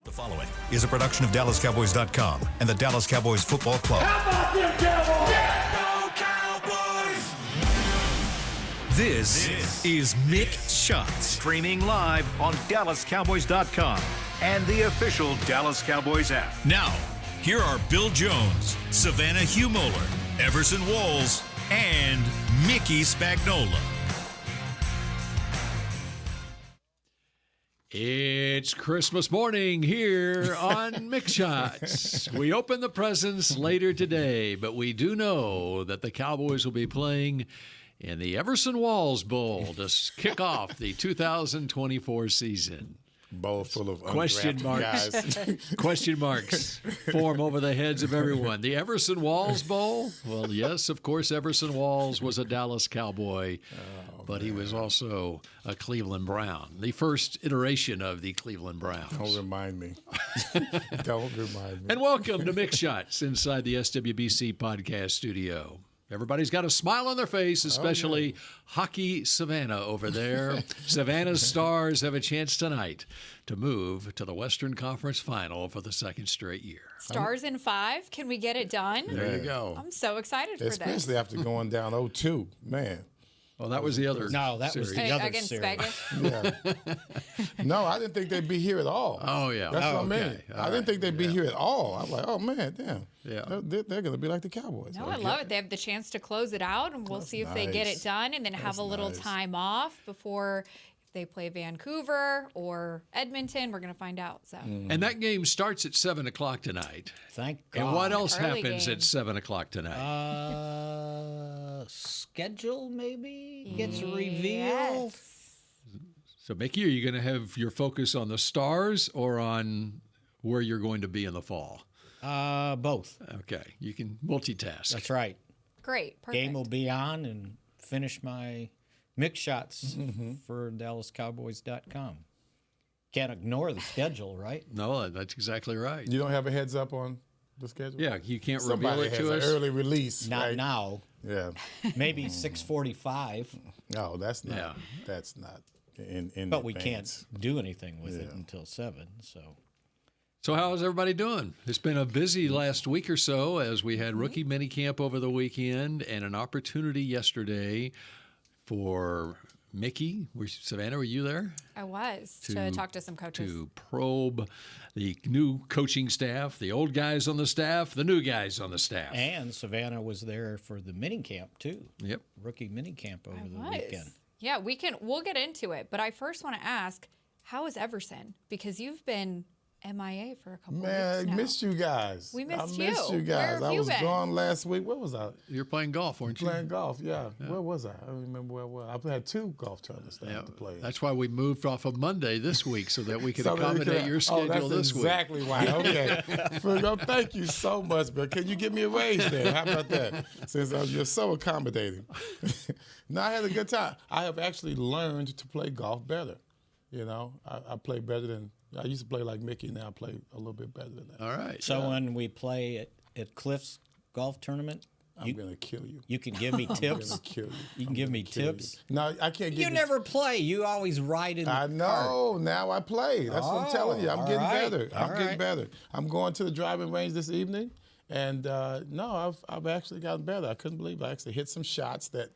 The following is a production of DallasCowboys.com and the Dallas Cowboys Football Club. How about them Cowboys? Yeah, go Cowboys! This is Mick Shots, streaming live on DallasCowboys.com and the official Dallas Cowboys app. Now, here are Bill Jones, Savannah Humoller, Everson Walls, and Mickey Spagnola. It's Christmas morning here on Mick Shots. We open the presents later today, but we do know that the Cowboys will be playing in the Everson Walls Bowl to kick off the 2024 season. Bowl full of Question marks. guys. Question marks form over the heads of everyone. The Everson Walls Bowl? Well, yes, of course, Everson Walls was a Dallas Cowboy, but he was also a Cleveland Brown, the first iteration of the Cleveland Browns. Don't remind me. Don't remind me. And welcome to Mick Shots inside the SWBC podcast studio. Everybody's got a smile on their face, especially Hockey Savannah over there. Savannah's Stars have a chance tonight to move to the Western Conference Final for the second straight year. Stars in 5. Can we get it done? There you go. I'm so excited for this. Especially after going down 0-2. Man. Well, that was the other No, that series. was the other Against series. Vegas. Yeah. No, I didn't think they'd be here at all. Oh, yeah. That's what I Okay. mean. All I didn't think they'd be Yeah. here at all. I'm like, oh, man, damn. Yeah. They're going to be like the Cowboys. No, I love it. They have the chance to close it out, and we'll see if they get nice. it done and then have That's a little nice. time off before if they play Vancouver or Edmonton. We're going to find out. So And that game starts at 7 o'clock tonight. Thank God. And what else Early happens game. at 7 o'clock tonight? Schedule maybe gets revealed. yes. So, Mickey, are you going to have your focus on the Stars or on where you're going to be in the fall? Both. Okay, you can multitask. That's right. Great. Perfect. Game will be on and finish my mix shots for DallasCowboys.com. Can't ignore the schedule, right? No, that's exactly right. You don't have a heads up on the schedule? Yeah, you can't Somebody reveal it has to an us. early release. Not right? now. Yeah. Maybe 6:45, No, that's not. Yeah. That's not in but we advance. can't do anything with it Yeah. until 7. So how's everybody doing? It's been a busy last week or so as we had rookie Mm-hmm. minicamp over the weekend and an opportunity yesterday for Mickey. Savannah, were you there? I was to talk to some coaches. To probe the new coaching staff, the old guys on the staff, the new guys on the staff. And Savannah was there for the mini camp too. Yep. Rookie mini camp over the was. weekend. Yeah, we'll get into it. But I first want to ask, how is Everson? Because you've been MIA for a couple Man, weeks I now. missed you guys. We I missed missed you. you Where guys. have I you was been? gone last week. Where was I? You're playing golf, weren't you? Playing golf, yeah. Where was I? I don't remember where I was. I had 2 golf tournaments that I Yeah, had to play. that's why we moved off of Monday this week so that we could So that we accommodate could- your schedule that's this week. exactly why. Okay. Thank you so much, Bill. Can you give me a raise there? How about that? Since you're so accommodating. No, I had a good time. I have actually learned to play golf better. You know, I play better than I used to play like Mickey. Now I play a little bit better than that. All right. So when we play at Cliff's golf tournament, I'm gonna kill you. you can give me I'm tips. gonna kill you. You can give me tips. No, I can't give You never play. You always ride in the I cart. know. Now I play. That's what I'm telling you. I'm all getting right. better. All I'm getting right. better. I'm going to the driving range this evening, and no, I've actually gotten better. I couldn't believe I actually hit some shots that,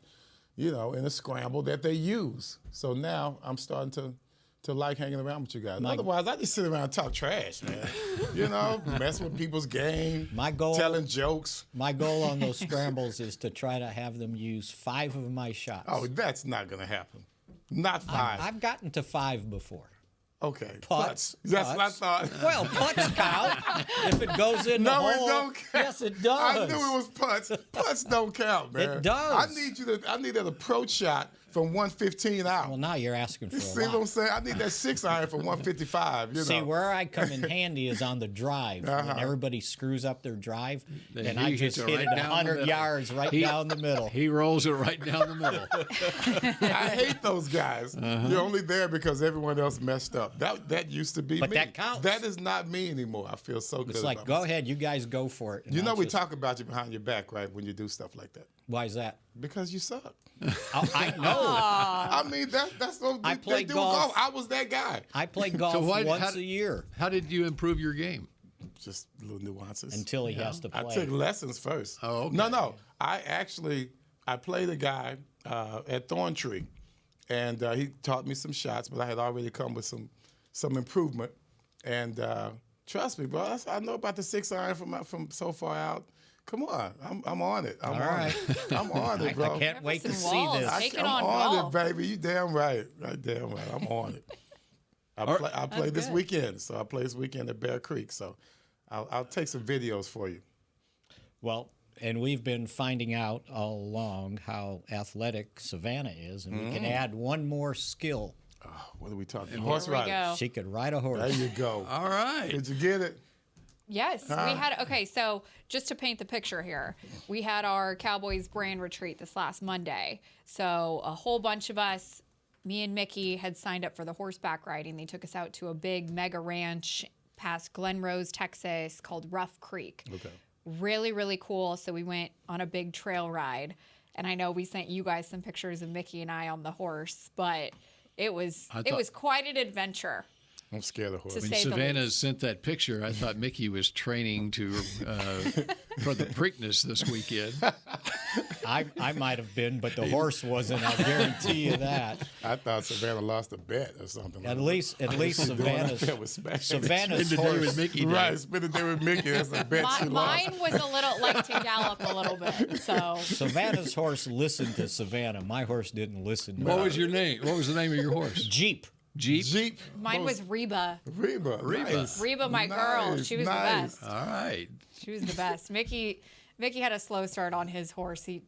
in a scramble that they use. So now I'm starting to like hanging around with you guys. Otherwise, I just sit around and talk trash, man. Mess with people's game. My goal- telling jokes. My goal on those scrambles is to try to have them use 5 of my shots. Oh, that's not gonna happen. Not 5. I've gotten to 5 before. Okay. Putts. That's what I thought. Well, putts count if it goes in the No, it hole. don't count. Yes, it does. I knew it was putts. Putts don't count, man. It does. I need an approach shot from 115 out. Well, now you're asking for You a see what I'm lot. saying? I need that 6 iron for 155. See, where I come in handy is on the drive. When Uh-huh. everybody screws up their drive, Then and he I hits just it hit right it down the 100 middle. yards right down the middle. He rolls it right down the middle. I hate those guys. You're only there because everyone else messed up. That used to be But me. that counts. That is not me anymore. I feel so good It's like, about go myself. ahead, you guys go for it. And You know I'll we just- talk about you behind your back, right, when you do stuff like that. Why is that? Because you suck. I know I mean, that's what I they play do golf. I was that guy. I play golf once a year How did you improve your game? Just little nuances. until he has to play. I took lessons first. Oh, okay. No. I played a guy at Thorntree, and he taught me some shots, but I had already come with some improvement. And trust me, bro, I know about the 6-iron from so far out. Come on, I'm on it. I'm on it. I'm on it, bro. I can't wait to Jefferson see Walls. this. Take it I'm on on golf. it, baby. You damn right. Damn right. I'm on it. I play this good. weekend, so I play this weekend at Bear Creek. So I'll take some videos for you. Well, and we've been finding out all along how athletic Savannah is, and we can add one more skill. What are we talking? Here Horse we riding. go. She could ride a horse. There you go. All right. Did you get it? Yes, we had. Okay, so just to paint the picture here, we had our Cowboys brand retreat this last Monday. So a whole bunch of us, me and Mickey, had signed up for the horseback riding. They took us out to a big mega ranch past Glen Rose, Texas, called Rough Creek. Okay. Really, really cool. So we went on a big trail ride, and I know we sent you guys some pictures of Mickey and I on the horse, but it was quite an adventure. I'm scared of horses. To When say the Savannah least. sent that picture, I thought Mickey was training for the Preakness this weekend. I might have been, but the horse wasn't. I'll guarantee you that. I thought Savannah lost a bet or something. At like least Savannah's Spend Savannah's the day with horse. Mickey. that. Right, spend the day with Mickey. That's a bet she lost. Mine was a little like to gallop a little bit. So Savannah's horse listened to Savannah. My horse didn't listen to What her. was your name? What was the name of your horse? Jeep. Jeep. Jeep. mine was Reba. Reba. Nice. Reba, my girl. Nice, She was nice. the best. All right. She was the best. Mickey had a slow start on his horse. He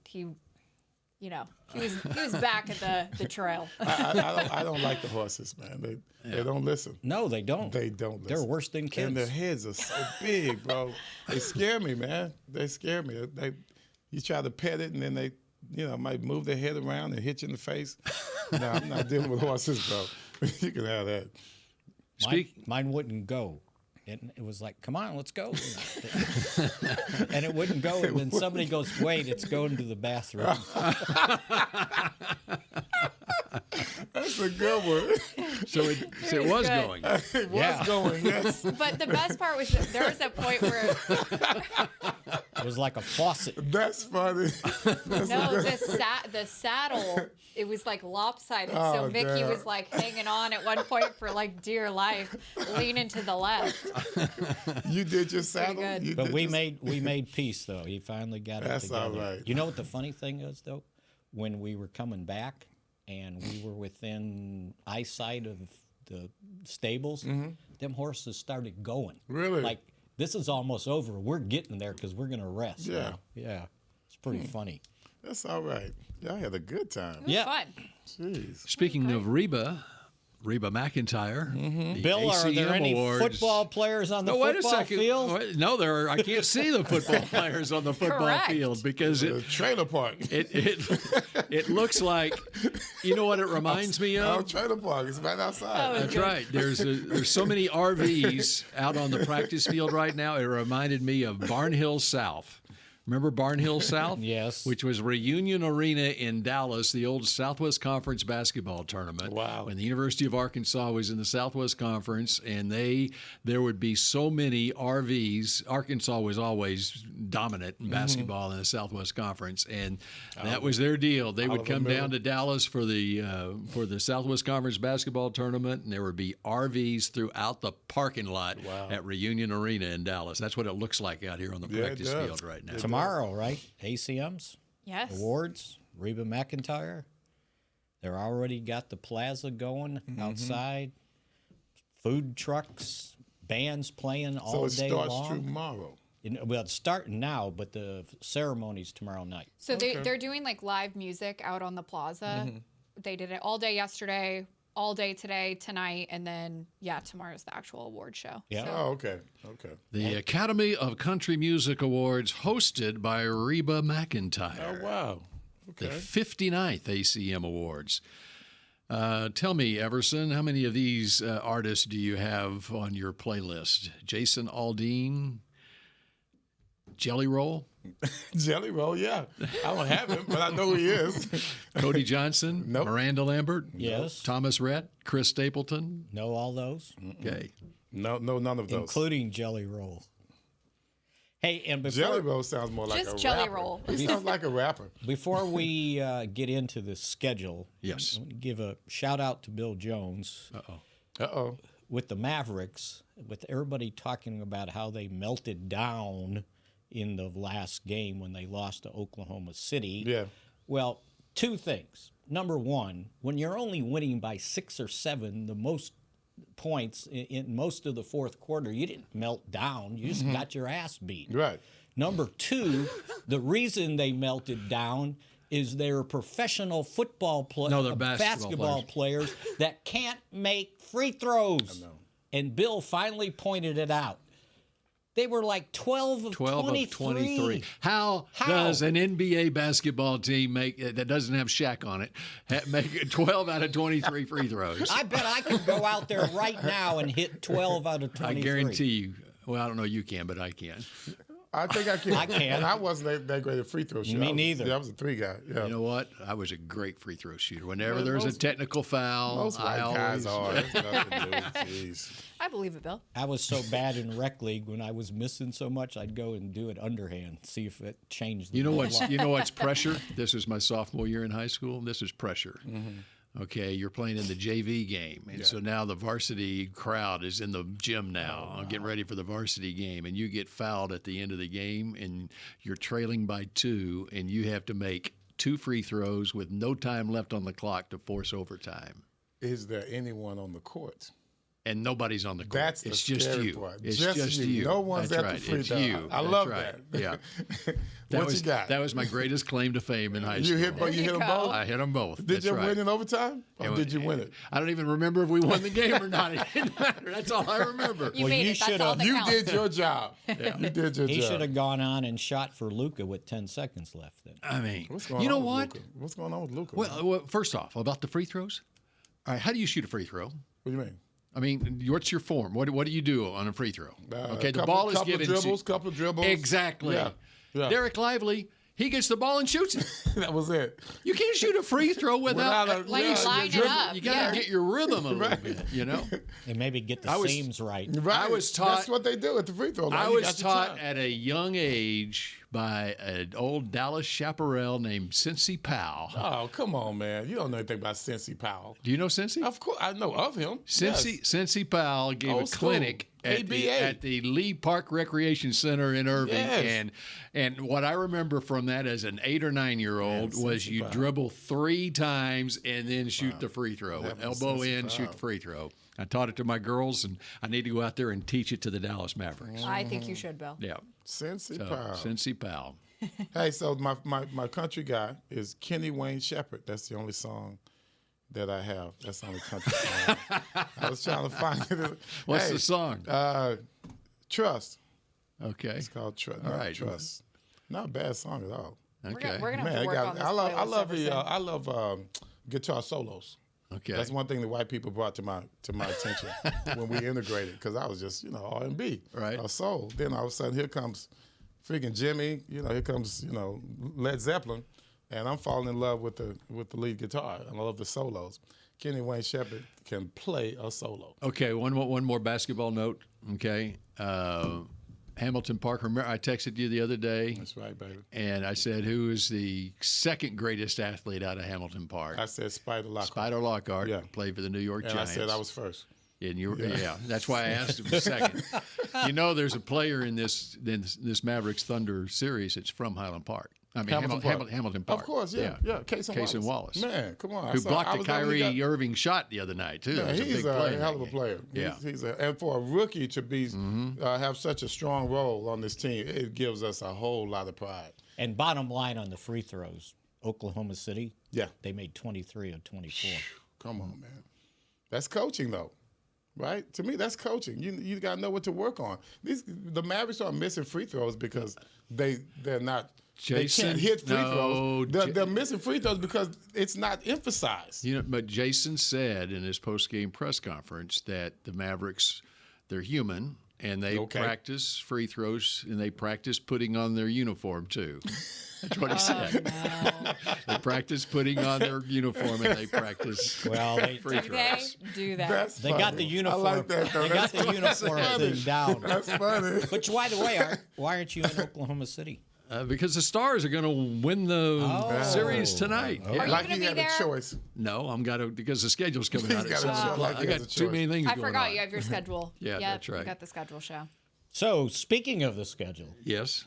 was back at the trail. I don't like the horses, man. They don't listen. No, they don't. They don't listen. They're worse than kids. And their heads are so big, bro. They scare me, man. They scare me. You try to pet it, and then they, might move their head around and hit you in the face. No, I'm not dealing with horses, bro. You can have that. Mine wouldn't go. It was like, come on, let's go. And it wouldn't go. And then somebody goes, wait, it's going to the bathroom. That's a good one. So it was good. going. It was Yeah. going, yes. But the best part was that there was a point where It was like a faucet. That's funny. the saddle, it was like lopsided. So Oh, Mickey damn. was like hanging on at one point for like dear life, leaning to the left. You did your saddle? good. You But did we your- made peace, though. He finally got That's it together. all right. You know what the funny thing is, though? When we were coming back and we were within eyesight of the stables, them horses started going. Really? Like, this is almost over. We're getting there because we're going to rest. Yeah. now. Yeah. It's pretty funny. That's all right. Y'all had a good time. It was Yeah. fun. Jeez. Speaking of Reba McIntyre, the Bill, are ACM there any Awards. football players on the No, wait a football second. field? Wait, no, there are. I can't see the football players on the football Correct. field because The trailer park. it looks like, you know what it reminds me Our of? trailer park. It's right outside. That's right. There's so many RVs out on the practice field right now. It reminded me of Barnhill South. Remember Barnhill South? Yes. Which was Reunion Arena in Dallas, the old Southwest Conference basketball tournament. Wow. When the University of Arkansas was in the Southwest Conference, and there would be so many RVs. Arkansas was always dominant in basketball in the Southwest Conference, and that was their deal. They would Oliver come Miller. down to Dallas for the Southwest Conference basketball tournament, and there would be RVs throughout the parking lot at Reunion Arena in Dallas. That's what it looks like out here on the Yeah, it practice does. field right now. Tomorrow, right? ACMs? Yes. Awards, Reba McIntyre. They're already got the plaza going outside. Food trucks, bands playing So all it day starts long. tomorrow. Well, it's starting now, but the ceremony's tomorrow night. So they're doing like live music out on the plaza. They did it all day yesterday, all day today, tonight, and then tomorrow's the actual award show. Yeah. Oh, okay. Okay. The Academy of Country Music Awards, hosted by Reba McIntyre. Oh, wow. The Okay. 59th ACM Awards. Tell me, Everson, how many of these artists do you have on your playlist? Jason Aldean, Jelly Roll? Jelly Roll, yeah. I don't have him, but I know who he is. Cody Johnson, Nope. Miranda Lambert, Yes. Thomas Rhett, Chris Stapleton. Know all those, Okay. No, none of those. including Jelly Roll. Hey, and Jelly Roll sounds more like Just a Jelly rapper. Roll. He sounds like a rapper. before we get into the schedule, Yes. I want to give a shout out to Bill Jones Uh-oh. with the Mavericks, with everybody talking about how they melted down in the last game when they lost to Oklahoma City. Yeah. Well, two things. Number one, when you're only winning by 6 or 7, the most points in most of the fourth quarter, you didn't melt down. You just got your ass beat. Right. Number two, the reason they melted down is they're professional football No, they're basketball players that can't make free throws. And Bill finally pointed it out. They were like 12 of 23. How does an NBA basketball team that doesn't have Shaq on it make 12 out of 23 free throws? I bet I could go out there right now and hit 12 out of 23. I guarantee you. Well, I don't know you can, but I can. I think I can. I can. And I wasn't that great a free throw shooter. Me neither. I was a 3 guy. Yeah. You know what? I was a great free throw shooter. Whenever Well, there's a most- technical foul, Most white guys are. That's nothing new. Jeez. I believe it, Bill. I was so bad in rec league when I was missing so much, I'd go and do it underhand, see if it changed. The You know what's lot. you know what's pressure? This is my sophomore year in high school. This is pressure. Mm-hmm. Okay, you're playing in the JV game, and so now the varsity crowd is in the gym now. I'm getting ready for the varsity game, and you get fouled at the end of the game, and you're trailing by 2, and you have to make 2 free throws with no time left on the clock to force overtime. Is there anyone on the court? And nobody's on the court. That's the it's just scary you. part. It's Just just you. you. No one's That's at the right. free It's throw. you. I That's love right. that. Yeah. What was, you got? That was my greatest claim to fame in high You school. hit them you go. both? I hit them both. Did That's you right. win in overtime? Or It- did you win it? I don't even remember if we won the game or not. It didn't matter. That's all I remember. You Well, made you it. That's should've- all that You counts. did your job. You did your He job. should have gone on and shot for Luca with 10 seconds left. Then. I mean, What's going you know on with what? Luka? What's going on with Luca? Well, first off, about the free throws. All right, how do you shoot a free throw? What do you mean? I mean, what's your form? What do you do on a free throw? Okay, the couple- ball is couple given dribbles, to couple dribbles. Exactly. Yeah. Derek Lively, he gets the ball and shoots it. That was it. You can't shoot a free throw without Without a- Like yeah, line it dribble- up. You got to Yeah. get your rhythm a little bit, you know? And maybe get the I was- seams right. Right. I was taught- That's what they do at the free throw line. I You was got your taught time. at a young age by an old Dallas chaparral named Cincy Powell. Oh, come on, man. You don't know anything about Cincy Powell. Do you know Cincy? Of course, I know of him. Cincy Powell gave Old a school. clinic ABA. at the Lee Park Recreation Center in Irving, Yes. and what I remember from that as an 8 or 9-year-old Man, was Cincy you Powell. dribble 3 times and then shoot the free throw. That was Elbow Cincy in, shoot Powell. the free throw. I taught it to my girls, and I need to go out there and teach it to the Dallas Mavericks. I think you should, Bill. Yeah, Cincy so, Powell. Cincy Powell. Hey, so my country guy is Kenny Wayne Shepherd. That's the only song that I have. That's the only country song. I was trying to find it. What's Hey, the song? Trust. Okay, It's called Trust. All right. Trust. Not a bad song at all. okay, We're gonna have Man, to I work got. on this. I love playlist, I love guitar solos. okay. That's one thing the white people brought to my attention when we integrated, because I was just R&B, Right. soul. Then all of a sudden, here comes freaking Jimmy. Here comes Led Zeppelin, and I'm falling in love with the lead guitar. And I love the solos. Kenny Wayne Shepherd can play a solo. Okay, one more basketball note. Okay, Hamilton Park. Remember, I texted you the other day, That's right, baby. and I said, "Who is the second greatest athlete out of Hamilton Park?" I said Spider Lockhart. Spider Lockhart. Yeah. Played for the New York And Giants. I said I was first. And yeah, that's why I asked him second. There's a player in this Mavericks Thunder series that's from Highland Park. I mean, Hamilton Park. Of course, yeah. Casey Wallace. Man, come on. Who I blocked the was the one who Kyrie Irving shot the other night, too. Yeah, That was he's a big play. hell of a player. Yeah. And for a rookie to be have such a strong role on this team, it gives us a whole lot of pride. And bottom line on the free throws, Oklahoma City, Yeah. they made 23 of 24. Come on, man. That's coaching, though, right? To me, that's coaching. You got to know what to work on. The Mavericks are missing free throws because they're not. Jason, they can't hit free no, throws. They're missing free throws because it's not emphasized. But Jason said in his post-game press conference that the Mavericks, they're human, And they practice free throws, and they practice putting on their uniform, too. That's what he said. No. They practice putting on their uniform, and they practice free throws. Do that. That's They funny. got the uniform. I like that, though. They got the uniform thing down. That's funny. Which, by the way, why aren't you in Oklahoma City? Because the Stars are going to win the series tonight. Are you Like going he to be had there? a choice. No, I'm got to because the schedule's coming out at He's 7 got a o'clock. choice. I He has got a too many choice. things I going forgot on. you have your schedule. Yeah, that's right. You got the schedule show. So, speaking of the schedule, Yes.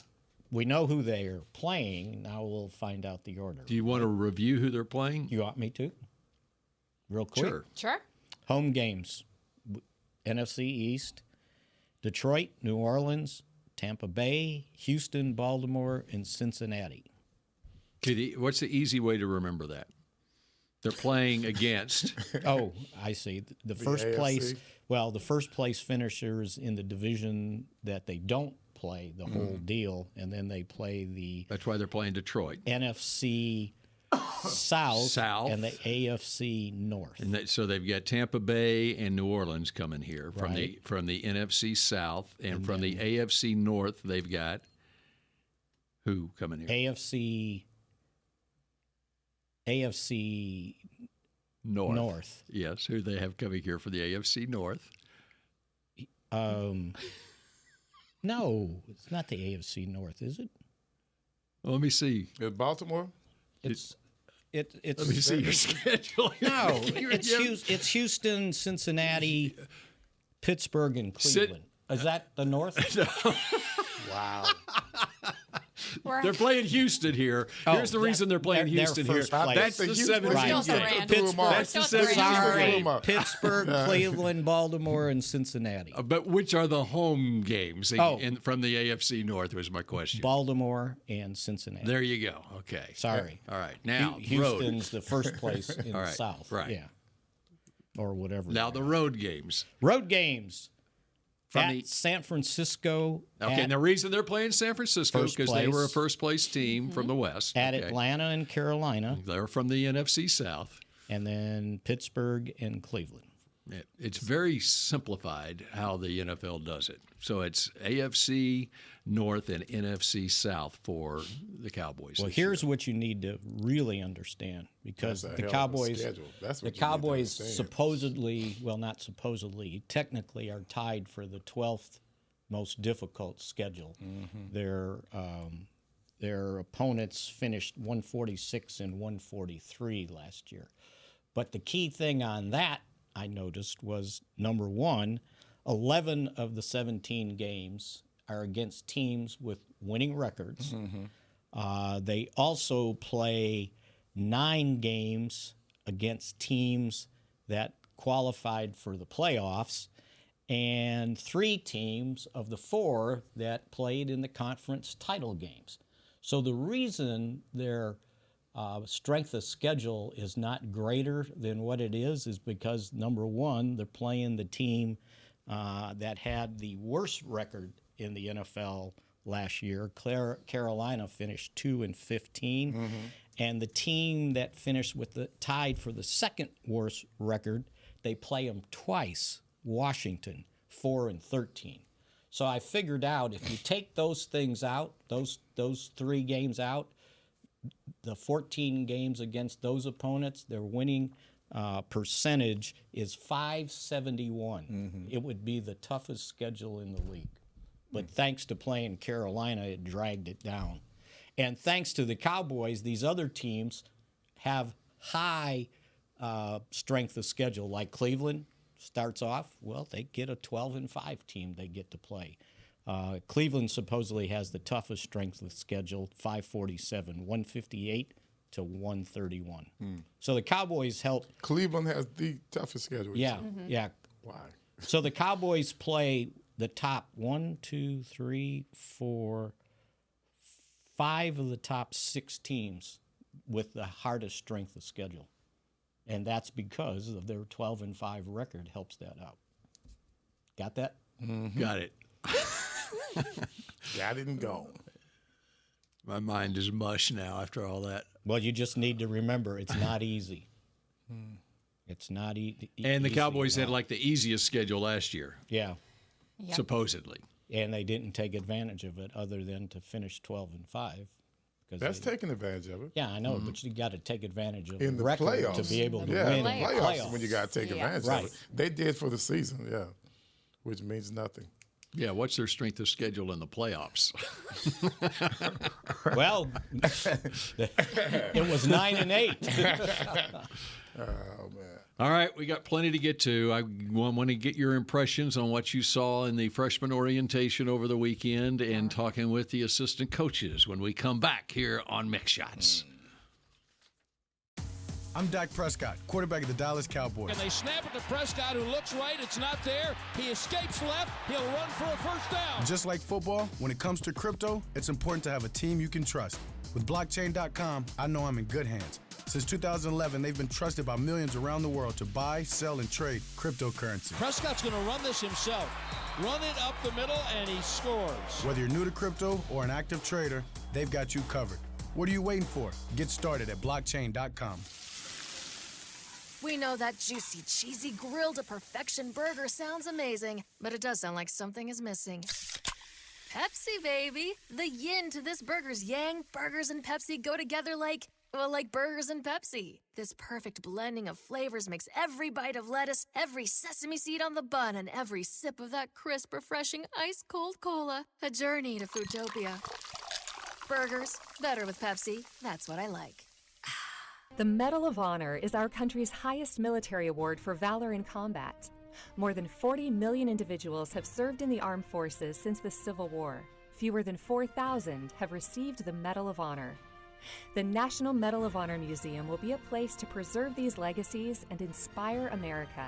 we know who they are playing. Now we'll find out the order. Do you want to review who they're playing? You want me to? Real quick. Sure. Sure. Home games. NFC East, Detroit, New Orleans, Tampa Bay, Houston, Baltimore, and Cincinnati. What's the easy way to remember that? They're playing against. Oh, I see. The first place, AFC? well, the first place finishers in the division that they don't play the whole deal, and then they play the That's why they're playing Detroit. NFC South and the AFC North. And so they've got Tampa Bay and New Orleans coming here from Right. the NFC South, and from the AFC North they've got who coming here? AFC North. Yes, who they have coming here for the AFC North? No, it's not the AFC North, is it? Well, let me see. Is Baltimore? It's Let me see your schedule. no, it's Houston, Cincinnati, Pittsburgh, and Cleveland. Is that the North? Wow. They're playing Houston here. Here's the reason they're playing they're Houston here. first place. That's the Houston- 17th Still game. Durant. That's the Still Durant. 17th game. Sorry. Pittsburgh, Cleveland, Baltimore, and Cincinnati. But which are the home games Oh. from the AFC North was my question. Baltimore and Cincinnati. There you go. Okay. Sorry. All right. Now, Houston's the first place in All the right, South. right. Yeah. Or whatever. Now the road games. Road games. From At the- San Francisco. Okay, and the reason they're playing San Francisco is First because they were a place. first place team from the West. at Okay. Atlanta and Carolina, They're from the NFC South. and then Pittsburgh and Cleveland. It's very simplified how the NFL does it. So it's AFC North and NFC South for the Cowboys. Well, this year. here's what you need to really understand, because That's a the hell of a Cowboys, schedule. That's the what you need to Cowboys understand. supposedly, well, not supposedly, technically are tied for the 12th most difficult schedule. Their opponents finished 146 and 143 last year. But the key thing on that, I noticed, was number one, 11 of the 17 games are against teams with winning records. They also play 9 games against teams that qualified for the playoffs, and 3 teams of the 4 that played in the conference title games. So the reason their strength of schedule is not greater than what it is because, number one, they're playing the team that had the worst record in the NFL last year. Carolina finished 2-15, and the team that finished with the tied for the second worst record, they play them twice. Washington, 4-13. So I figured out if you take those things out, those 3 games out, the 14 games against those opponents, their winning percentage is .571. It would be the toughest schedule in the league. But thanks to playing Carolina, it dragged it down. And thanks to the Cowboys, these other teams have high strength of schedule, like Cleveland starts off, well, they get a 12-5 team they get to play. Cleveland supposedly has the toughest strength of schedule, 547, 158 to 131. So the Cowboys help. Cleveland has the toughest schedule. Yeah, yeah. Why? So the Cowboys play the top 5 of the top 6 teams with the hardest strength of schedule. And that's because of their 12-5 record helps that out. Got that? Got it. Yeah, I didn't go. My mind is mush now after all that. Well, you just need to remember it's not easy. It's not easy. And the Cowboys had like the easiest schedule last year. Yeah. supposedly. And they didn't take advantage of it other than to finish 12-5. That's taking advantage of it. Yeah, I know, but you got to take advantage of In the the record playoffs. to be able to Yeah, win in the in the playoffs when you got to take advantage Right. of it. They did for the season, yeah, which means nothing. Yeah, what's their strength of schedule in the playoffs? Well, it was 9-8. Oh, man. All right, we got plenty to get to. I want to get your impressions on what you saw in the freshman orientation over the weekend and talking with the assistant coaches when we come back here on Mix Shots. I'm Dak Prescott, quarterback of the Dallas Cowboys. And they snap it to Prescott, who looks right. It's not there. He escapes left. He'll run for a first down. Just like football, when it comes to crypto, it's important to have a team you can trust. With blockchain.com, I know I'm in good hands. Since 2011, they've been trusted by millions around the world to buy, sell, and trade cryptocurrency. Prescott's going to run this himself. Run it up the middle, and he scores. Whether you're new to crypto or an active trader, they've got you covered. What are you waiting for? Get started at blockchain.com. We know that juicy, cheesy, grilled to perfection burger sounds amazing, but it does sound like something is missing. Pepsi, baby! The yin to this burger's yang. Burgers and Pepsi go together like burgers and Pepsi. This perfect blending of flavors makes every bite of lettuce, every sesame seed on the bun, and every sip of that crisp, refreshing, ice-cold cola a journey to Foodtopia. Burgers, better with Pepsi. That's what I like. The Medal of Honor is our country's highest military award for valor in combat. More than 40 million individuals have served in the armed forces since the Civil War. Fewer than 4,000 have received the Medal of Honor. The National Medal of Honor Museum will be a place to preserve these legacies and inspire America.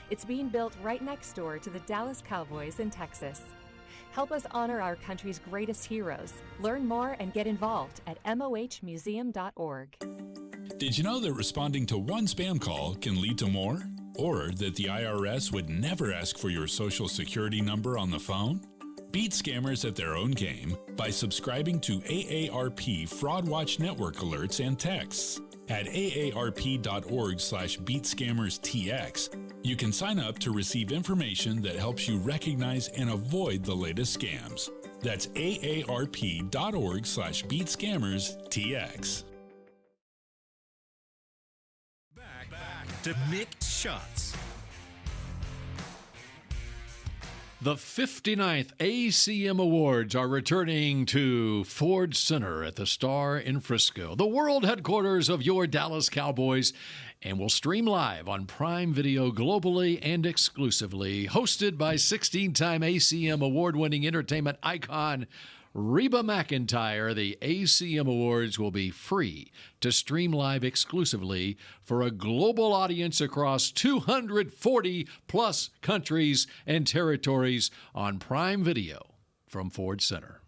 It's being built right next door to the Dallas Cowboys in Texas. Help us honor our country's greatest heroes. Learn more and get involved at mohmuseum.org. Did you know that responding to one spam call can lead to more? Or that the IRS would never ask for your social security number on the phone? Beat scammers at their own game by subscribing to AARP Fraud Watch Network alerts and texts. At aarp.org/beatscammerstx, you can sign up to receive information that helps you recognize and avoid the latest scams. That's aarp.org/beatscammerstx. To Mick Shots. The 59th ACM Awards are returning to Ford Center at the Star in Frisco, the world headquarters of your Dallas Cowboys, and will stream live on Prime Video globally and exclusively. Hosted by 16-time ACM award-winning entertainment icon Reba McEntire, the ACM Awards will be free to stream live exclusively for a global audience across 240-plus countries and territories on Prime Video from Ford Center.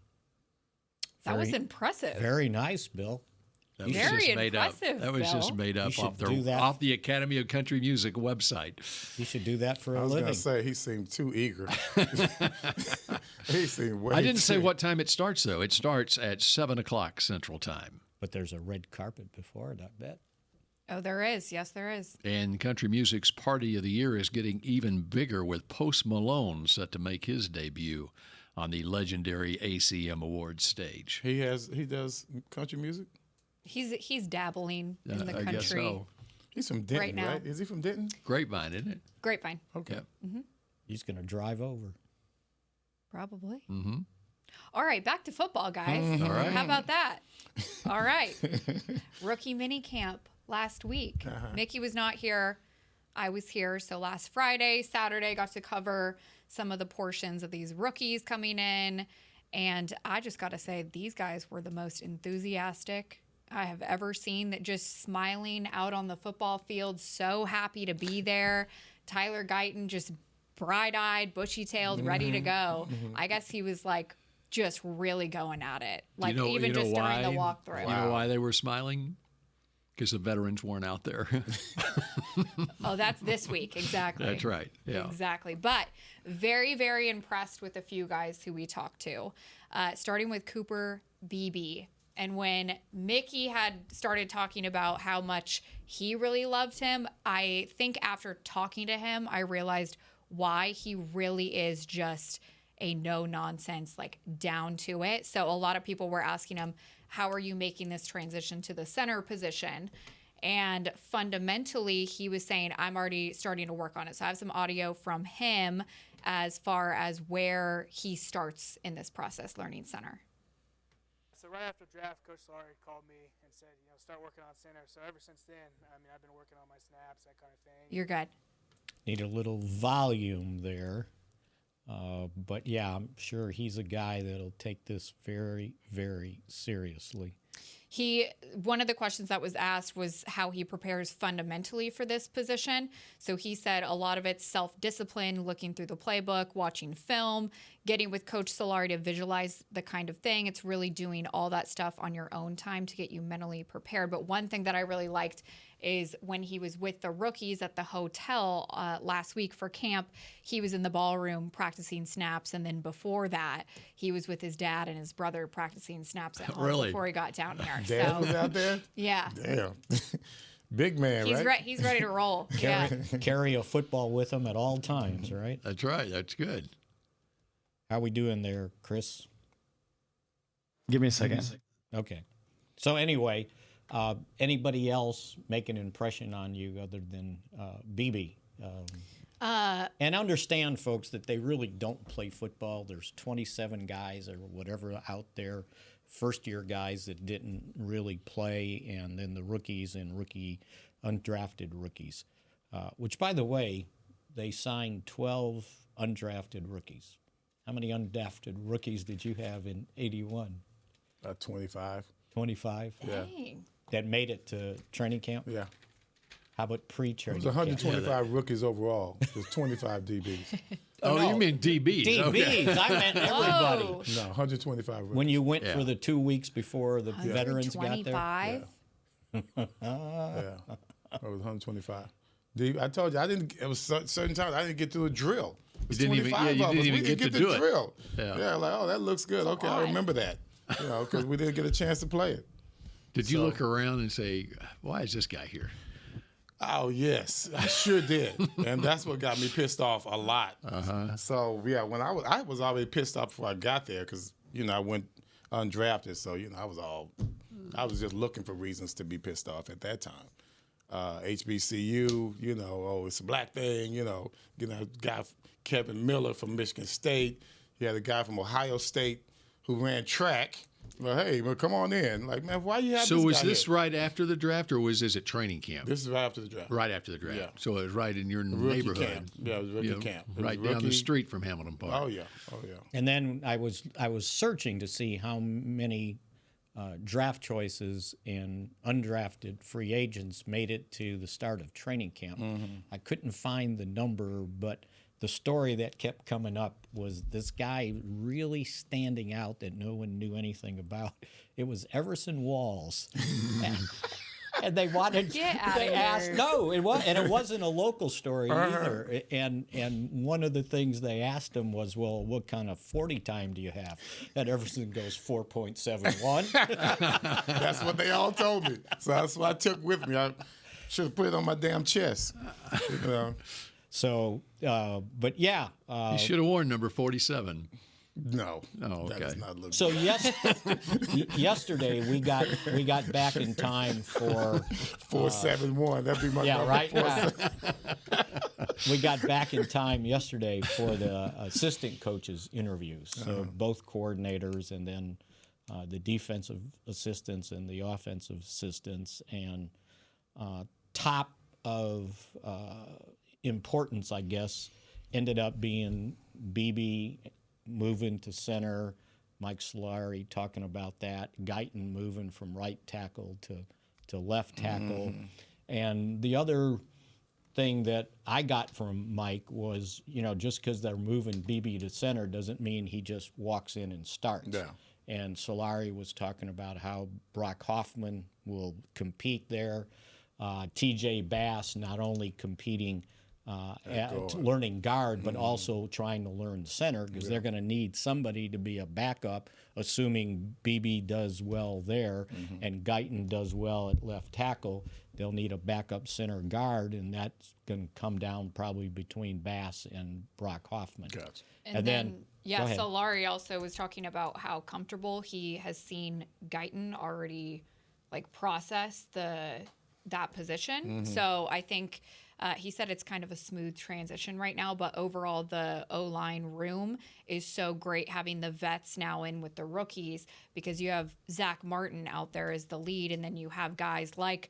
That was impressive. Very nice, Bill. That was Very just made up. impressive, That was just Bill. made up should off do that. off the Academy of Country Music website. You should do that for I a was living. going to say, he seemed too eager. He seemed way I didn't say too- what time it starts, though. It starts at 7 o'clock Central Time. But there's a red carpet before it, I bet. Oh, there is. Yes, there is. And country music's Party of the Year is getting even bigger with Post Malone set to make his debut on the legendary ACM Awards stage. He does country music? He's dabbling in the I country. guess so. He's from Denton, Right now. right? Is he from Denton? Grapevine, isn't it? Grapevine. Okay. Yeah. He's going to drive over. Probably. Mm-hmm. All right, back to football, guys. All right. How about that? All right. Rookie minicamp last week. Mickey was not here. I was here. So last Friday, Saturday, got to cover some of the portions of these rookies coming in. And I just got to say, these guys were the most enthusiastic I have ever seen, that just smiling out on the football field, so happy to be there. Tyler Guyton just bright-eyed, bushy-tailed, ready to go. I guess he was like just really going at it, like even just during the walkthrough. You know why they were smiling? Because the veterans weren't out there. Oh, that's this week. Exactly. That's right. Yeah. Exactly. But very, very impressed with a few guys who we talked to, starting with Cooper Beebe. And when Mickey had started talking about how much he really loved him, I think after talking to him, I realized why he really is just a no-nonsense, like down to it. So a lot of people were asking him, how are you making this transition to the center position? And fundamentally, he was saying, I'm already starting to work on it. So I have some audio from him as far as where he starts in this process, learning center. So right after draft, Coach Solari called me and said, start working on center. So ever since then, I've been working on my snaps, that kind of thing. You're good. Need a little volume there. But yeah, I'm sure he's a guy that'll take this very, very seriously. One of the questions that was asked was how he prepares fundamentally for this position. So he said a lot of it's self-discipline, looking through the playbook, watching film, getting with Coach Solari to visualize the kind of thing. It's really doing all that stuff on your own time to get you mentally prepared. But one thing that I really liked is when he was with the rookies at the hotel last week for camp, he was in the ballroom practicing snaps. And then before that, he was with his dad and his brother practicing snaps at home before he got down here. Dad was out there? Yeah. Damn. Big man, right? He's ready to roll. Carry a football with him at all times, right? That's right. That's good. How we doing there, Chris? Give me a second. Okay. So anyway, anybody else make an impression on you other than BB? And understand, folks, that they really don't play football. There's 27 guys or whatever out there, first-year guys that didn't really play, and then the rookies and undrafted rookies, which, by the way, they signed 12 undrafted rookies. How many undrafted rookies did you have in 81? 25. 25? Yeah. That made it to training camp? Yeah. How about pre-training camp? It was 125 camp? rookies overall. There's 25 DBs. No. You mean DBs? DBs. Okay. I meant everybody. No, 125 rookies. When you went for the 2 weeks before the veterans got there? 125? Yeah. It was 125. I told you, it was certain times I didn't get to a drill. It was 25 of us. We didn't get the drill. Yeah, like, oh, that looks good. Okay, I remember that. Because we didn't get a chance to play it. Did you look around and say, why is this guy here? Oh, yes, I sure did. And that's what got me pissed off a lot. So, yeah, when I was already pissed off before I got there because, I went undrafted. So, I was just looking for reasons to be pissed off at that time. HBCU, it's a black thing, guy Kevin Miller from Michigan State. You had a guy from Ohio State who ran track. Well, hey, come on in. Like, man, why you have So this was guy this here? right after the draft, or was this at training camp? This is right after the draft. Right after the draft. Yeah. So it was right in your Rookie neighborhood. camp. Yeah, it was rookie camp. It was Right down the street from Hamilton Park. Oh, yeah. And then I was searching to see how many draft choices and undrafted free agents made it to the start of training camp. I couldn't find the number, but the story that kept coming up was this guy really standing out that no one knew anything about. It was Everson Walls. And they wanted, they asked, no, it wasn't a local story either. And one of the things they asked him was, well, what kind of 40 time do you have? And Everson goes 4.71. That's what they all told me. So that's what I took with me. I should have put it on my damn chest. So, but yeah. You should have worn number 47. No. Oh, okay. That does not look So good. yesterday we got back in time for 471. That'd be my number. Right. We got back in time yesterday for the assistant coaches interviews. So both coordinators and then the defensive assistants and the offensive assistants, and top of importance, I guess, ended up being BB moving to center, Mike Solari talking about that, Guyton moving from right tackle to left tackle. And the other thing that I got from Mike was, just because they're moving BB to center doesn't mean he just walks in and starts. Yeah. And Solari was talking about how Brock Hoffman will compete there. TJ Bass not only competing learning guard, but also trying to learn center because they're going to need somebody to be a backup, assuming BB does well there and Guyton does well at left tackle. They'll need a backup center guard, and that's going to come down probably between Bass and Brock Hoffman. Gotcha. And then so Laurie also was talking about how comfortable he has seen Guyton already process that position. So I think he said it's kind of a smooth transition right now, but overall the O-line room is so great having the vets now in with the rookies because you have Zach Martin out there as the lead, and then you have guys like,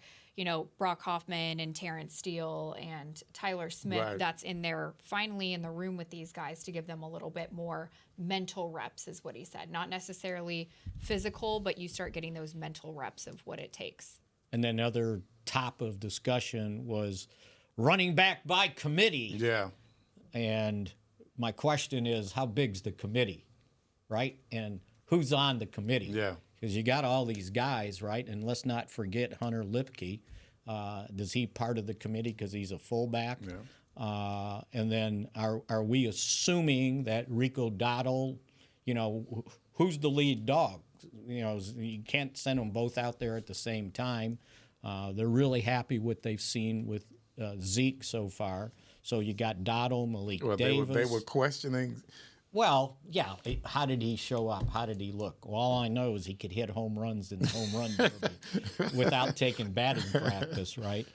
Brock Hoffman and Terrence Steele and Tyler Smith that's in there finally in the room with these guys to give them a little bit more mental reps is what he said. Not necessarily physical, but you start getting those mental reps of what it takes. And then other top of discussion was running back by committee. Yeah. And my question is, how big's the committee, right? And who's on the committee? Yeah. Because you got all these guys, right? And let's not forget Hunter Lipke. Does he part of the committee because he's a fullback? Yeah. And then are we assuming that Rico Dottle, who's the lead dog? You can't send them both out there at the same time. They're really happy what they've seen with Zeke so far. So you got Dottle, Malik Davis. They were questioning. Well, yeah. How did he show up? How did he look? Well, all I know is he could hit home runs in the home run derby without taking batting practice, right?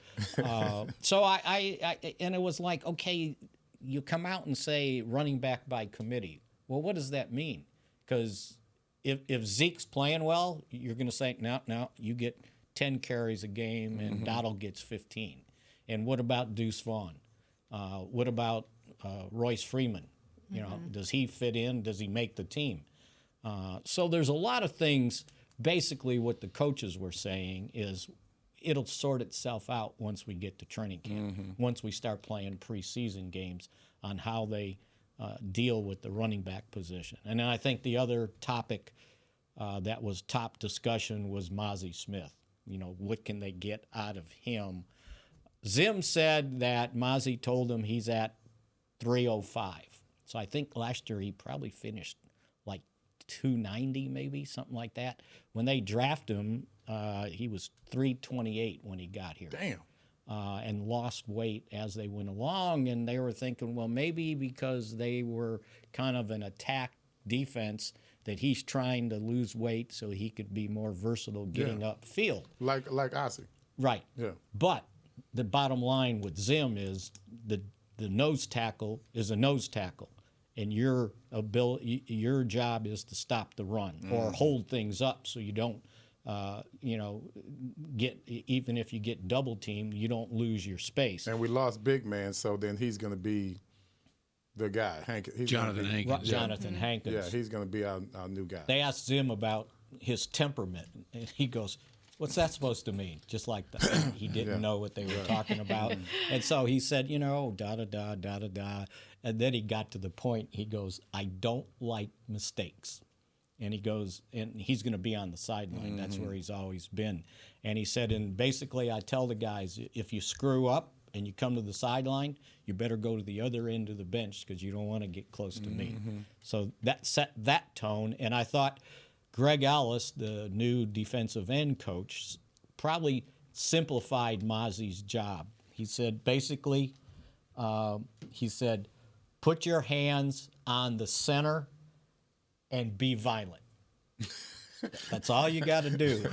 So I and it was like, okay, you come out and say running back by committee. Well, what does that mean? Because if Zeke's playing well, you're going to say, no, you get 10 carries a game and Dottle gets 15. And what about Deuce Vaughn? What about Royce Freeman? Does he fit in? Does he make the team? So there's a lot of things. Basically, what the coaches were saying is it'll sort itself out once we get to training camp, once we start playing preseason games on how they deal with the running back position. And then I think the other topic that was top discussion was Mozzie Smith. What can they get out of him? Zim said that Mozzie told him he's at 305. So I think last year he probably finished like 290, maybe, something like that. When they drafted him, he was 328 when he got here. Damn. And lost weight as they went along. And they were thinking, well, maybe because they were kind of an attack defense that he's trying to lose weight so he could be more versatile getting upfield. Like Ozzie. Right. Yeah. But the bottom line with Zim is the nose tackle is a nose tackle. And your job is to stop the run or hold things up so you don't, even if you get double teamed, you don't lose your space. And we lost big man, so then he's going to be the guy. Jonathan Hankins. Jonathan Hankins. Yeah, he's going to be our new guy. They asked Zim about his temperament, and he goes, what's that supposed to mean? Just like that. He didn't know what they were talking about. And so he said, da-da-da. And then he got to the point, he goes, I don't like mistakes. And he goes, and he's going to be on the sideline. That's where he's always been. And he said, and basically I tell the guys, if you screw up and you come to the sideline, you better go to the other end of the bench because you don't want to get close to me. So that set that tone. And I thought Greg Ellis, the new defensive end coach, probably simplified Mozzie's job. He said, basically, put your hands on the center and be violent. That's all you got to do.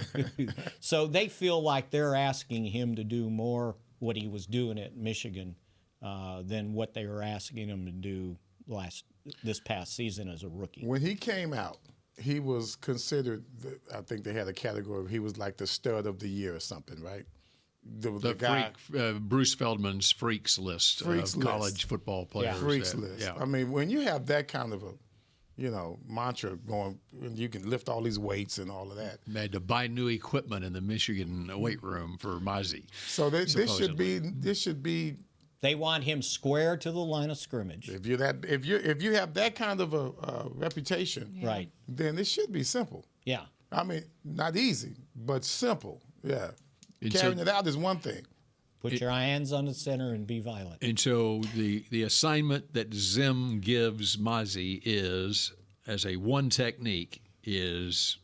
So they feel like they're asking him to do more what he was doing at Michigan than what they were asking him to do this past season as a rookie. When he came out, he was considered, I think they had a category, he was like the stud of the year or something, right? The guy, Bruce Feldman's Freaks List of college football players. Yeah. Freaks List. Yeah. I mean, when you have that kind of a, mantra going, you can lift all these weights and all of that. They had to buy new equipment in the Michigan weight room for Mozzie. So this should be. They want him square to the line of scrimmage. If you have that kind of a reputation, right, then it should be simple. Yeah. I mean, not easy, but simple. Yeah. Carrying it out is one thing. Put your hands on the center and be violent. And so the assignment that Zim gives Mozzie is, as a one technique, is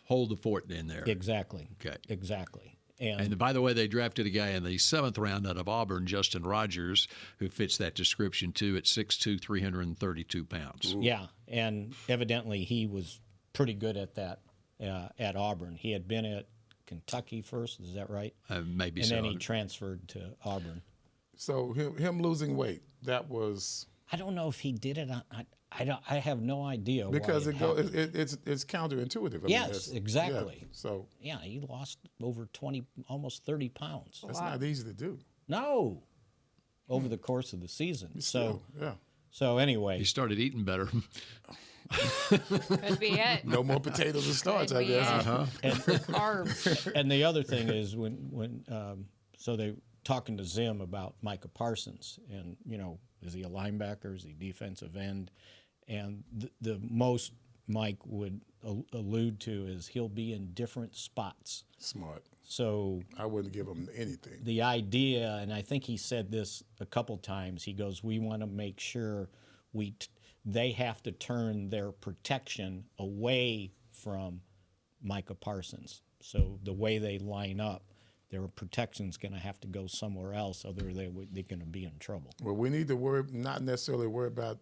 hold the fort in there. Exactly. Okay. Exactly. And by the way, they drafted a guy in the 7th round out of Auburn, Justin Rogers, who fits that description too, at 6'2", 332 pounds. Ooh. Yeah, and evidently he was pretty good at that at Auburn. He had been at Kentucky first, is that right? Maybe and so. And then he transferred to Auburn. So him losing weight, that was... I don't know if he did it. I have no idea. Because why it's counterintuitive. Yes, exactly. Yeah, so he lost over 20, almost 30 pounds. That's not easy to do. No, over the course of the season. So anyway, he started eating better. Could be it. No more potatoes and starch, I guess. And carbs. And the other thing is when so they talking to Zim about Micah Parsons, and is he a linebacker? Is he defensive end? And the most Mike would allude to is he'll be in different spots. Smart. So I wouldn't give him anything. The idea, and I think he said this a couple times, he goes, we want to make sure they have to turn their protection away from Micah Parsons. So the way they line up, their protection's going to have to go somewhere else, or they're going to be in trouble. Well, we need to not necessarily worry about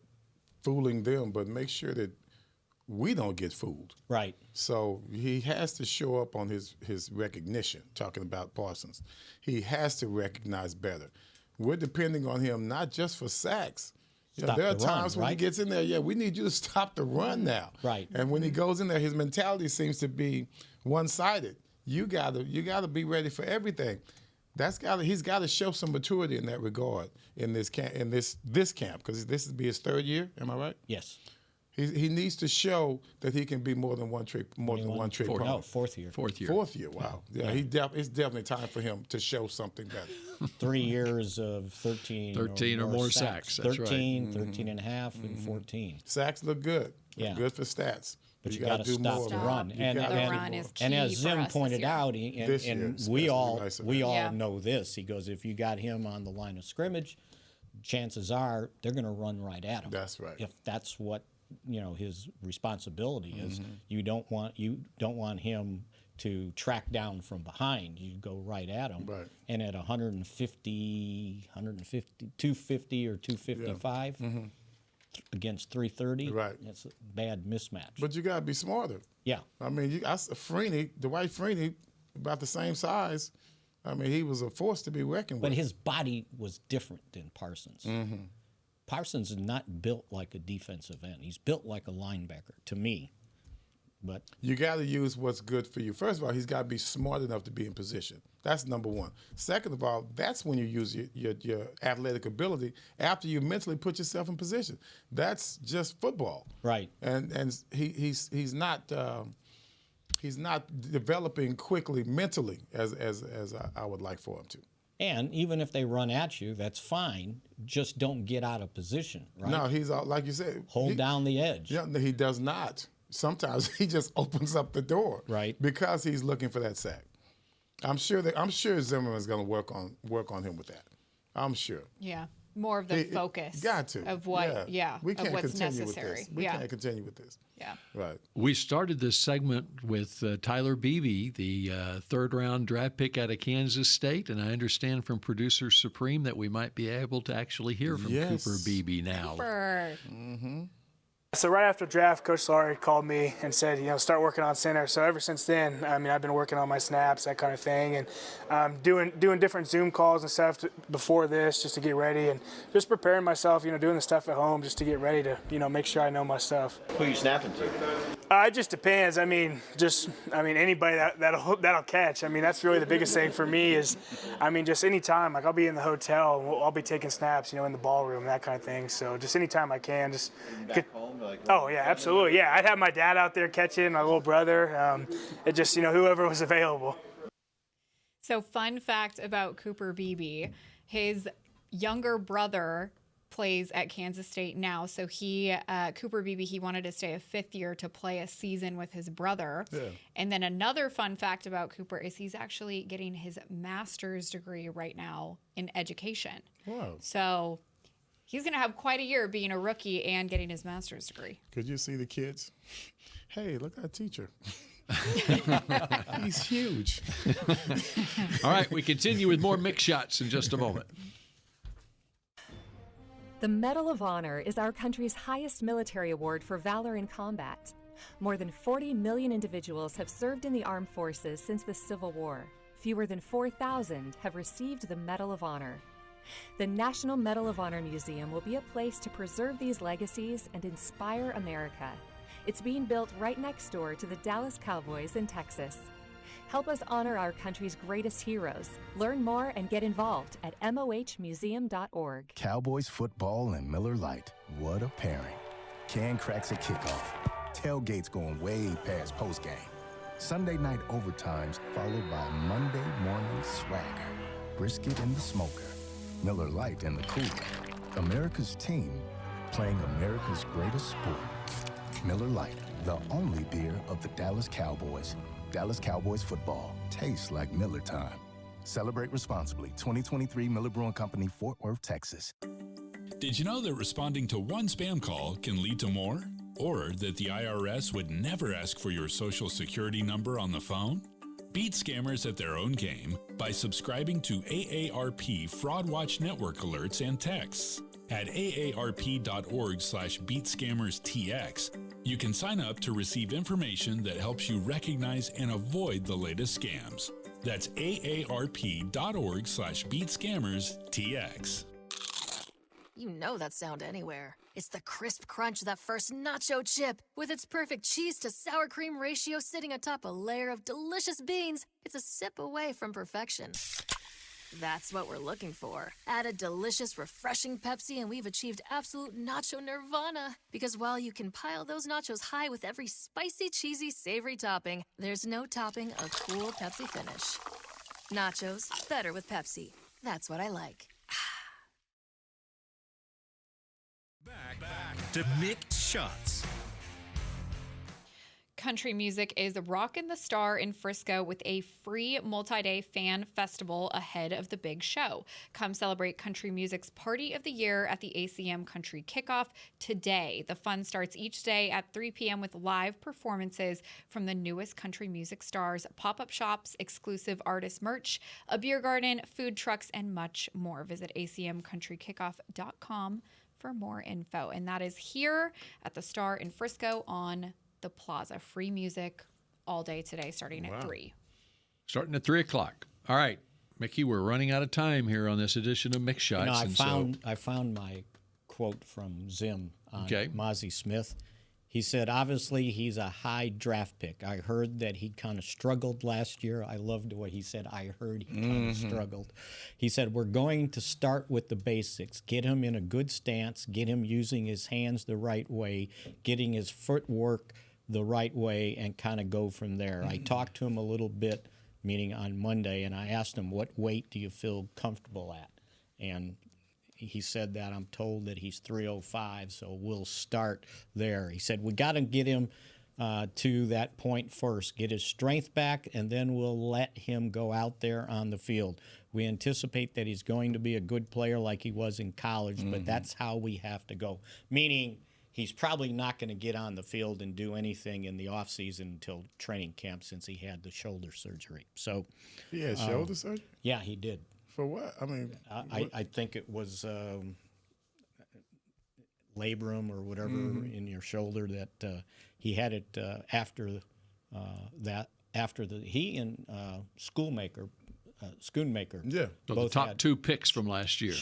fooling them, but make sure that we don't get fooled. Right. So he has to show up on his recognition, talking about Parsons. He has to recognize better. We're depending on him not just for sacks. There are times when he gets in there, we need you to stop the run now. Right. And when he goes in there, his mentality seems to be one-sided. You gotta be ready for everything. He's got to show some maturity in that regard in this camp, because this will be his 3rd year. Am I right? Yes. He needs to show that he can be more than one trick pony. No, 4th year. 4th year. 4th year. Wow. Yeah. It's definitely time for him to show something better. 3 years of 13 or more sacks. That's 13, 13 and a half, and 14. Sacks look good. Yeah. Good for stats. But you got to stop the run. And the run is key. And as for Zim us pointed out, and we all know this, he goes, if you got him on the line of scrimmage, chances are they're going to run right at him. That's right. If that's what his responsibility is, you don't want him to track down from behind. You go right at him. Right. And at 250 or 255. Yeah. Against 330, right? That's a bad mismatch. But you got to be smarter. Yeah. I mean, Dwight Freeney, about the same size. I mean, he was a force to be reckoned with. But his body was different than Parsons. Mm-hmm. Parsons is not built like a defensive end. He's built like a linebacker, to me. But you got to use what's good for you. First of all, he's got to be smart enough to be in position. That's number one. Second of all, that's when you use your athletic ability after you mentally put yourself in position. That's just football. Right. And he's not developing quickly mentally as I would like for him to. And even if they run at you, that's fine. Just don't get out of position, right? No, he's like you said. Hold down the edge. Yeah, he does not. Sometimes he just opens up the door, right? Because he's looking for that sack. I'm sure Zimmerman's going to work on him with that. I'm sure. Yeah, more of the focus. Got to of what? Yeah, we can't of what's continue necessary. with this. We can't continue with this. Yeah. Right. We started this segment with Tyler Beebe, the 3rd-round draft pick out of Kansas State, and I understand from producer Supreme that we might be able to actually hear from Cooper Beebe now. Cooper. Mm-hmm. So right after draft, Coach Solari called me and said, start working on center. So ever since then, I've been working on my snaps, that kind of thing, and doing different Zoom calls and stuff before this just to get ready, and just preparing myself, doing the stuff at home just to get ready to, make sure I know my stuff. Who are you snapping to? It just depends. Anybody that'll catch. That's really the biggest thing for me is, just anytime. Like I'll be in the hotel, and I'll be taking snaps, in the ballroom, that kind of thing. So just anytime I can, just back home. Oh yeah, absolutely. Yeah, I'd have my dad out there catching, my little brother. It just whoever was available. So fun fact about Cooper Beebe, his younger brother plays at Kansas State now. So Cooper Beebe, he wanted to stay a fifth year to play a season with his brother. Yeah. And then another fun fact about Cooper is he's actually getting his master's degree right now in education. Wow. So he's going to have quite a year being a rookie and getting his master's degree. Could you see the kids? Hey, look at our teacher. He's huge. All right, we continue with more Mick Shots in just a moment. The Medal of Honor is our country's highest military award for valor in combat. More than 40 million individuals have served in the armed forces since the Civil War. Fewer than 4,000 have received the Medal of Honor. The National Medal of Honor Museum will be a place to preserve these legacies and inspire America. It's being built right next door to the Dallas Cowboys in Texas. Help us honor our country's greatest heroes. Learn more and get involved at mohmuseum.org. Cowboys football and Miller Lite. What a pairing. Can cracks at kickoff. Tailgates going way past postgame. Sunday night overtimes followed by Monday morning swagger. Brisket in the smoker. Miller Lite in the cooler. America's team playing America's greatest sport. Miller Lite, the only beer of the Dallas Cowboys. Dallas Cowboys football tastes like Miller time. Celebrate responsibly. 2023 Miller Brewing Company, Fort Worth, Texas. Did you know that responding to one spam call can lead to more? Or that the IRS would never ask for your social security number on the phone? Beat scammers at their own game by subscribing to AARP Fraud Watch Network alerts and texts. At aarp.org/beatscammerstx, you can sign up to receive information that helps you recognize and avoid the latest scams. That's aarp.org/beatscammerstx. You know that sound anywhere. It's the crisp crunch of that first nacho chip. With its perfect cheese to sour cream ratio sitting atop a layer of delicious beans, it's a sip away from perfection. That's what we're looking for. Add a delicious, refreshing Pepsi and we've achieved absolute nacho nirvana. Because while you can pile those nachos high with every spicy, cheesy, savory topping, there's no topping a cool Pepsi finish. Nachos, better with Pepsi. That's what I like. Back to Mick Shots. Country music is rocking the Star in Frisco with a free multi-day fan festival ahead of the big show. Come celebrate country music's party of the year at the ACM Country Kickoff today. The fun starts each day at 3 p.m. with live performances from the newest country music stars, pop-up shops, exclusive artist merch, a beer garden, food trucks, and much more. Visit acmcountrykickoff.com for more info. And that is here at the Star in Frisco on the Plaza. Free music all day today, starting at 3. Starting at 3 o'clock. All right, Mickey, we're running out of time here on this edition of Mick Shots. I found my quote from Zim on Mozzie Smith. He said, obviously, he's a high draft pick. I heard that he kind of struggled last year. I loved the way he said, I heard he kind of struggled. He said, we're going to start with the basics. Get him in a good stance, get him using his hands the right way, getting his footwork the right way, and kind of go from there. I talked to him a little bit, meaning on Monday, and I asked him, what weight do you feel comfortable at? And he said that I'm told that he's 305, so we'll start there. He said we got to get him to that point first, get his strength back, and then we'll let him go out there on the field. We anticipate that he's going to be a good player like he was in college, but that's how we have to go, meaning he's probably not going to get on the field and do anything in the offseason until training camp since he had the shoulder surgery. So he had shoulder surgery? Yeah, he did. For what? I mean, I think it was labrum or whatever in your shoulder that he had it after he and Schoonmaker. Yeah, so the top 2 picks from last year.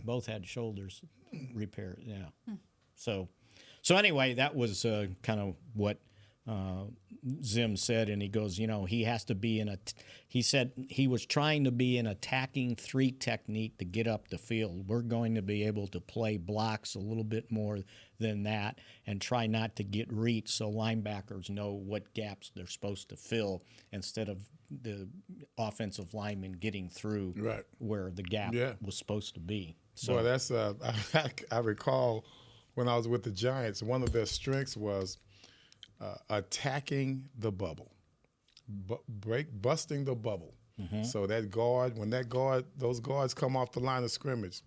Both had shoulders repaired. Yeah. So anyway, that was kind of what Zim said, and he goes, he has to be he said he was trying to be an attacking 3 technique to get up the field. We're going to be able to play blocks a little bit more than that and try not to get reached so linebackers know what gaps they're supposed to fill instead of the offensive lineman getting through where the gap was supposed to be. So Boy, that's I recall when I was with the Giants, one of their strengths was attacking the bubble, busting the bubble. So that guard, when those guards come off the line of scrimmage,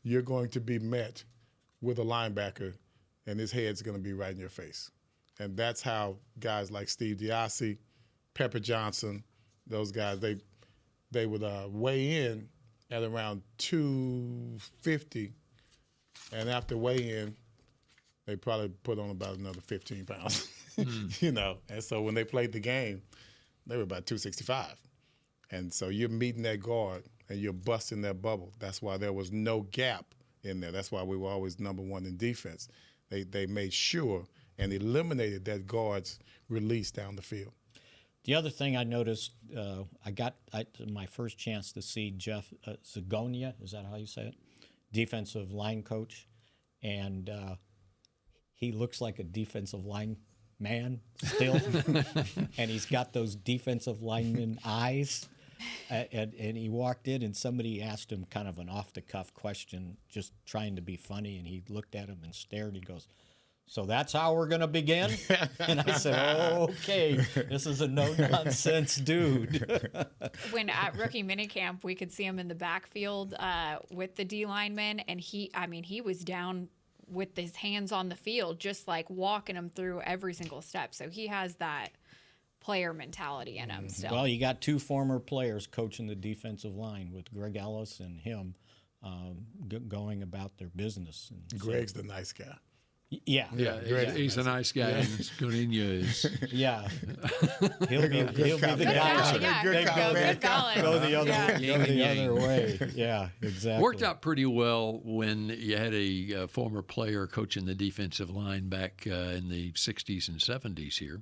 you're going to be met with a linebacker, and his head's going to be right in your face. And that's how guys like Steve Diassi, Pepper Johnson, those guys, they would weigh in at around 250, and after weigh-in, they probably put on about another 15 pounds, you know. And so when they played the game, they were about 265. And so you're meeting that guard, and you're busting that bubble. That's why there was no gap in there. That's why we were always number one in defense. They made sure and eliminated that guard's release down the field. The other thing I noticed, I got my first chance to see Jeff Zagonia, is that how you say it? Defensive line coach. And he looks like a defensive line man still. And he's got those defensive lineman eyes. And he walked in, and somebody asked him kind of an off-the-cuff question, just trying to be funny. And he looked at him and stared. He goes, "So that's how we're going to begin?" And I said, "Oh, okay, this is a no-nonsense dude." When at rookie minicamp, we could see him in the backfield with the D linemen, and he was down with his hands on the field, just like walking them through every single step. So he has that player mentality in him still. Well, you got two former players coaching the defensive line with Greg Ellis and him going about their business. And Greg's the nice guy. Yeah, he's a nice guy. And Scorinha is. Yeah, he'll be the guy. Go the other way. Yeah, exactly. Worked out pretty well when you had a former player coaching the defensive line back in the 60s and 70s here.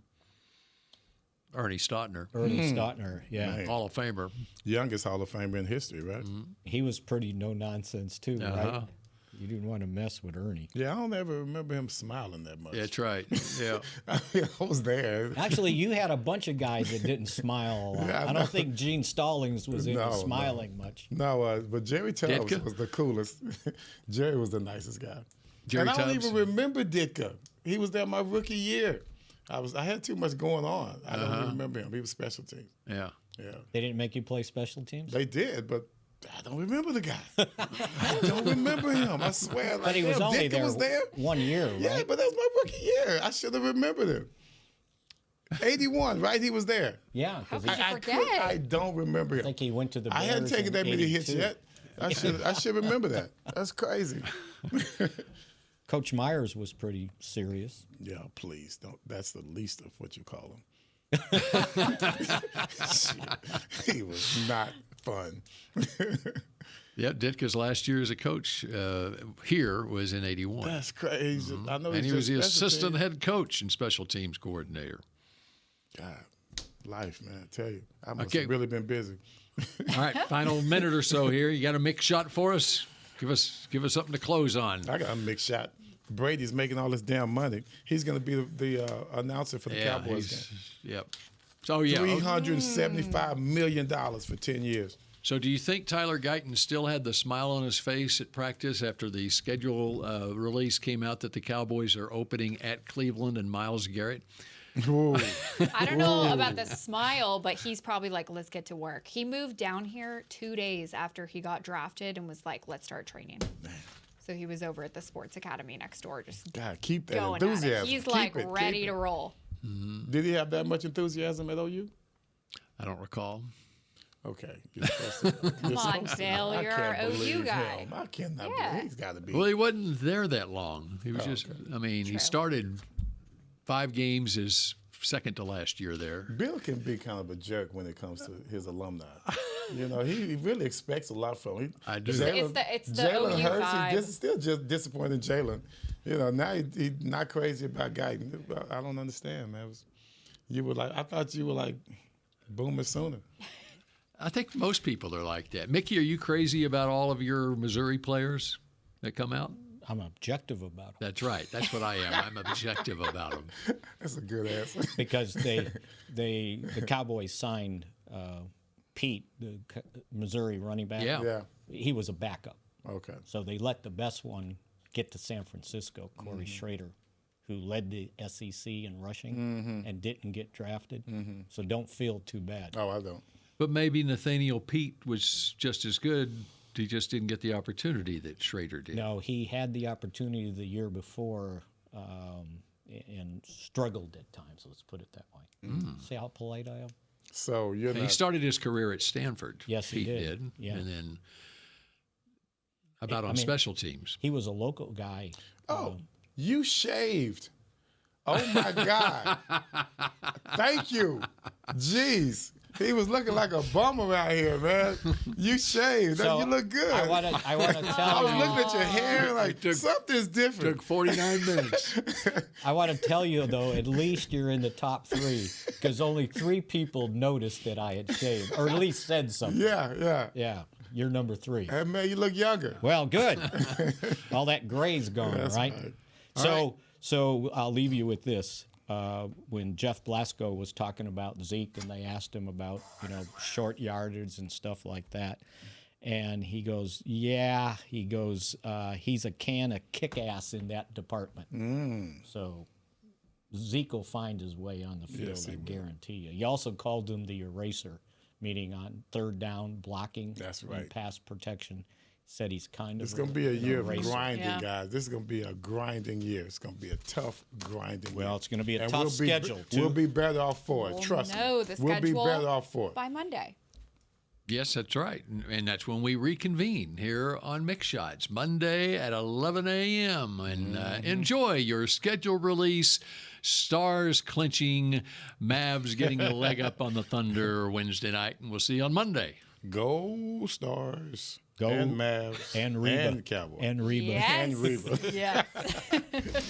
Ernie Stautner. Yeah. Man. Hall of Famer. Youngest Hall of Famer in history, right? He was pretty no-nonsense, too, right? You didn't want to mess with Ernie. Yeah, I don't ever remember him smiling that much. That's right. Yeah. I was there. Actually, you had a bunch of guys that didn't smile a lot. Yeah, I don't think Gene Stallings was into smiling much. No, but Jerry Tubbs was the coolest. Jerry was the nicest guy. Jerry I don't Tubbs? even remember Ditka. He was there my rookie year. I had too much going on. I don't remember him. He was special teams. Yeah. They didn't make you play special teams? They did, but I don't remember the guy. I don't remember him. I swear. But he was only Ditka was there 1 year, right? Yeah, but that was my rookie year. I should have remembered him. 81, right? He was there. Yeah. How could you forget? I don't remember him. I think he went to the Bears. I hadn't taken that many hits 82. yet. I should remember that. That's crazy. Coach Myers was pretty serious. Yeah, please don't. That's the least of what you call him. He was not fun. Yeah, Ditka's last year as a coach here was in 81. That's crazy. I know. And he was the assistant head coach and special teams coordinator. God, life, man. I tell you, I must have really been busy. All right, final minute or so here. You got a mixed shot for us? Give us something to close on. I got a mixed shot. Brady's making all this damn money. He's going to be the announcer for the Cowboys game. Yep. So yeah, $375 million for 10 years. So do you think Tyler Guyton still had the smile on his face at practice after the schedule release came out that the Cowboys are opening at Cleveland and Myles Garrett? I don't know about the smile, but he's probably like, let's get to work. He moved down here 2 days after he got drafted and was like, let's start training. So he was over at the sports academy next door, just keep that going enthusiasm. at it. He's like ready to roll. Mm-hmm. Did he have that much enthusiasm at OU? I don't recall. Okay. You're supposed to, Come on, Dale, you're our OU guy. I cannot believe he's got to be. Well, he wasn't there that long. He was he started 5 games his second to last year there. Bill can be kind of a jerk when it comes to his alumni. You know, he really expects a lot from him. I do. It's the Jalen OU Hurts, vibe. he's still just disappointed in Jalen. You know, now he's not crazy about Guyton. I don't understand, man. I thought you were like Boomer Sooner. I think most people are like that. Mickey, are you crazy about all of your Missouri players that come out? I'm objective about them. That's right. That's what I am. I'm objective about them. That's a good answer. Because the Cowboys signed Pete, the Missouri running back. Yeah. He was a backup. Okay. So they let the best one get to San Francisco, Corey Schrader, who led the SEC in rushing and didn't get drafted. So don't feel too bad. Oh, I don't. But maybe Nathaniel Pete was just as good. He just didn't get the opportunity that Schrader did. No, he had the opportunity the year before and struggled at times. Let's put it that way. See how polite I am? So you're He not. started his career at Stanford. Yes, he Pete did. Yeah. And then on special teams. He was a local guy. Oh, you shaved. Oh, my God. Thank you. Jeez. He was looking like a bum around here, man. You shaved. So, you look good. I want to tell I was you. looking at your hair like something's different. Took 49 minutes. I want to tell you, though, at least you're in the top 3 because only 3 people noticed that I had shaved, or at least said something. Yeah. You're number 3. Hey, man, you look younger. Well, good. All that gray's gone, right? So I'll leave you with this. When Jeff Blasco was talking about Zeke and they asked him about, short yardage and stuff like that. And he goes, he's a can of kick-ass in that department. So Zeke will find his way on the field, I guarantee you. He also called him the eraser, meaning on third down blocking and pass protection. Said he's kind of It's going to be a year of eraser. grinding, guys. This is going to be a grinding year. It's going to be a tough grinding year. Well, it's going to be a tough schedule, too. We'll be better off for it. Trust me. The schedule we'll be better off for it. by Monday. Yes, that's right. And that's when we reconvene here on Mix Shots, Monday at 11 a.m. And enjoy your schedule release, Stars clinching, Mavs getting a leg up on the Thunder Wednesday night. And we'll see you on Monday. Go Stars. Go and Mavs and Reba and Cowboys and Reba Yes. and Reba. Yes.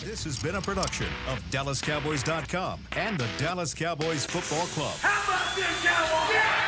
This has been a production of DallasCowboys.com and the Dallas Cowboys Football Club. How about this, Cowboys? Yeah!